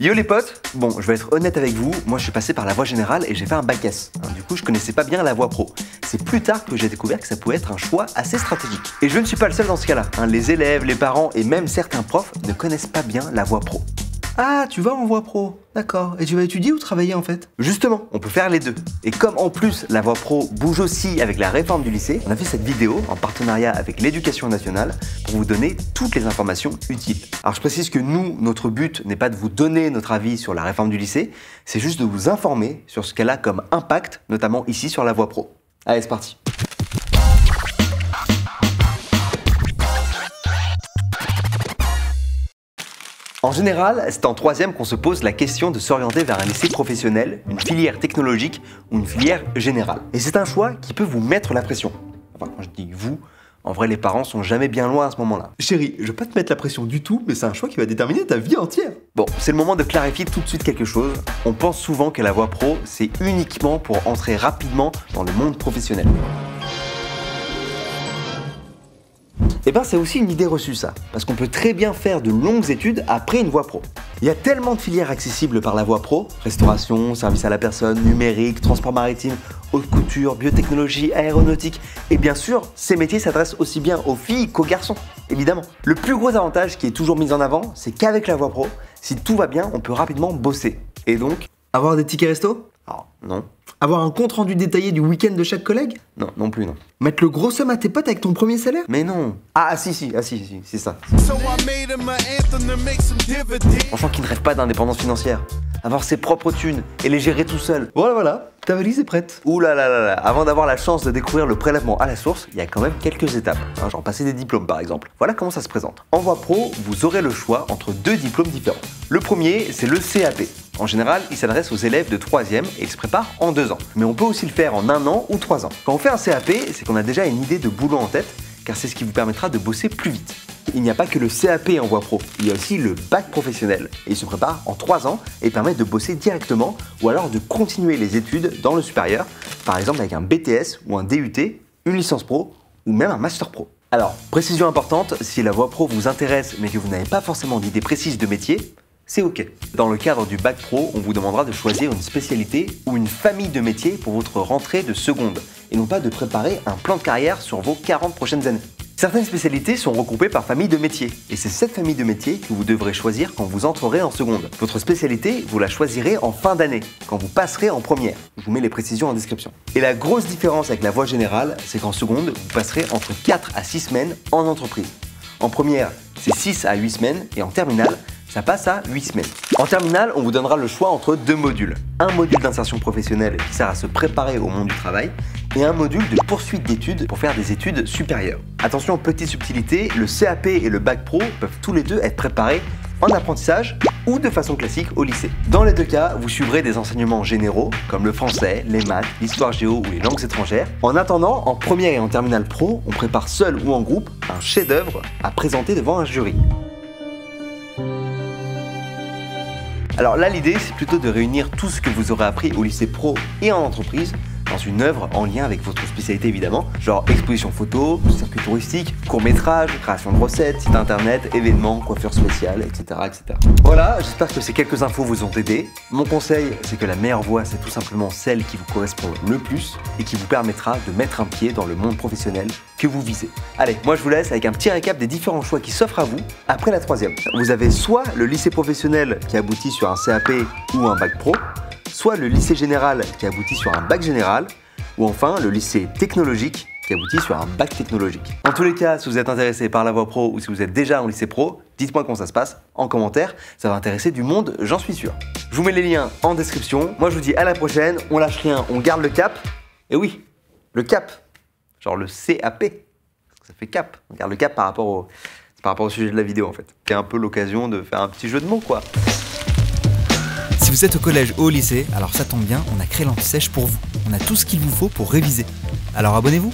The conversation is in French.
Yo les potes, bon je vais être honnête avec vous, moi je suis passé par la voie générale et j'ai fait un bac S. Du coup je connaissais pas bien la voie pro. C'est plus tard que j'ai découvert que ça pouvait être un choix assez stratégique. Et je ne suis pas le seul dans ce cas-là. Les élèves, les parents et même certains profs ne connaissent pas bien la voie pro. Ah, tu vas en voie pro, d'accord. Et tu vas étudier ou travailler en fait? Justement, on peut faire les deux. Et comme en plus la voie pro bouge aussi avec la réforme du lycée, on a fait cette vidéo en partenariat avec l'Éducation nationale pour vous donner toutes les informations utiles. Alors je précise que nous, notre but n'est pas de vous donner notre avis sur la réforme du lycée, c'est juste de vous informer sur ce qu'elle a comme impact, notamment ici sur la voie pro. Allez, c'est parti. En général, c'est en troisième qu'on se pose la question de s'orienter vers un lycée professionnel, une filière technologique ou une filière générale. Et c'est un choix qui peut vous mettre la pression. Enfin, quand je dis vous, en vrai les parents sont jamais bien loin à ce moment-là. Chérie, je veux pas te mettre la pression du tout, mais c'est un choix qui va déterminer ta vie entière. Bon, c'est le moment de clarifier tout de suite quelque chose. On pense souvent que la voie pro, c'est uniquement pour entrer rapidement dans le monde professionnel. Eh ben c'est aussi une idée reçue ça, parce qu'on peut très bien faire de longues études après une voie pro. Il y a tellement de filières accessibles par la voie pro, restauration, service à la personne, numérique, transport maritime, haute couture, biotechnologie, aéronautique, et bien sûr, ces métiers s'adressent aussi bien aux filles qu'aux garçons, évidemment. Le plus gros avantage qui est toujours mis en avant, c'est qu'avec la voie pro, si tout va bien, on peut rapidement bosser. Et donc, avoir des tickets resto? Alors, non. Avoir un compte rendu détaillé du week-end de chaque collègue? Non, non plus non. Mettre le gros somme à tes potes avec ton premier salaire? Mais non. Ah si, c'est ça. Franchement, qui ne rêve pas d'indépendance financière? Avoir ses propres thunes et les gérer tout seul. Voilà, ta valise est prête. Ouh là là là là, avant d'avoir la chance de découvrir le prélèvement à la source, il y a quand même quelques étapes, genre passer des diplômes par exemple. Voilà comment ça se présente. En voie pro, vous aurez le choix entre deux diplômes différents. Le premier, c'est le CAP. En général, il s'adresse aux élèves de 3e et il se prépare en 2 ans. Mais on peut aussi le faire en 1 an ou 3 ans. Quand on fait un CAP, c'est qu'on a déjà une idée de boulot en tête, car c'est ce qui vous permettra de bosser plus vite. Il n'y a pas que le CAP en voie pro, il y a aussi le bac professionnel. Et il se prépare en 3 ans et permet de bosser directement ou alors de continuer les études dans le supérieur, par exemple avec un BTS ou un DUT, une licence pro ou même un master pro. Alors, précision importante, si la voie pro vous intéresse mais que vous n'avez pas forcément d'idée précise de métier, c'est ok. Dans le cadre du bac pro, on vous demandera de choisir une spécialité ou une famille de métiers pour votre rentrée de seconde, et non pas de préparer un plan de carrière sur vos 40 prochaines années. Certaines spécialités sont regroupées par famille de métiers, et c'est cette famille de métiers que vous devrez choisir quand vous entrerez en seconde. Votre spécialité, vous la choisirez en fin d'année, quand vous passerez en première. Je vous mets les précisions en description. Et la grosse différence avec la voie générale, c'est qu'en seconde, vous passerez entre 4 à 6 semaines en entreprise. En première, c'est 6 à 8 semaines, et en terminale, ça passe à 8 semaines. En terminale, on vous donnera le choix entre 2 modules. Un module d'insertion professionnelle qui sert à se préparer au monde du travail et un module de poursuite d'études pour faire des études supérieures. Attention, petite subtilité, le CAP et le bac pro peuvent tous les deux être préparés en apprentissage ou de façon classique au lycée. Dans les deux cas, vous suivrez des enseignements généraux comme le français, les maths, l'histoire géo ou les langues étrangères. En attendant, en première et en terminale pro, on prépare seul ou en groupe un chef-d'œuvre à présenter devant un jury. Alors là, l'idée, c'est plutôt de réunir tout ce que vous aurez appris au lycée pro et en entreprise dans une œuvre en lien avec votre spécialité évidemment, genre exposition photo, circuit touristique, court-métrage, création de recettes, site internet, événements, coiffure spéciale, etc. etc. Voilà, j'espère que ces quelques infos vous ont aidé. Mon conseil, c'est que la meilleure voie, c'est tout simplement celle qui vous correspond le plus et qui vous permettra de mettre un pied dans le monde professionnel que vous visez. Allez, moi je vous laisse avec un petit récap des différents choix qui s'offrent à vous après la 3e. Vous avez soit le lycée professionnel qui aboutit sur un CAP ou un bac pro, soit le lycée général qui aboutit sur un bac général, ou enfin le lycée technologique qui aboutit sur un bac technologique. En tous les cas, si vous êtes intéressé par la voie pro ou si vous êtes déjà en lycée pro, dites-moi comment ça se passe en commentaire, ça va intéresser du monde, j'en suis sûr. Je vous mets les liens en description, moi je vous dis à la prochaine, on lâche rien, on garde le cap, et oui, le cap, genre le CAP, parce que ça fait cap, on garde le cap par rapport au sujet de la vidéo en fait. C'est un peu l'occasion de faire un petit jeu de mots quoi. Si vous êtes au collège ou au lycée, alors ça tombe bien, on a créé l'Anti-Sèche pour vous. On a tout ce qu'il vous faut pour réviser. Alors abonnez-vous!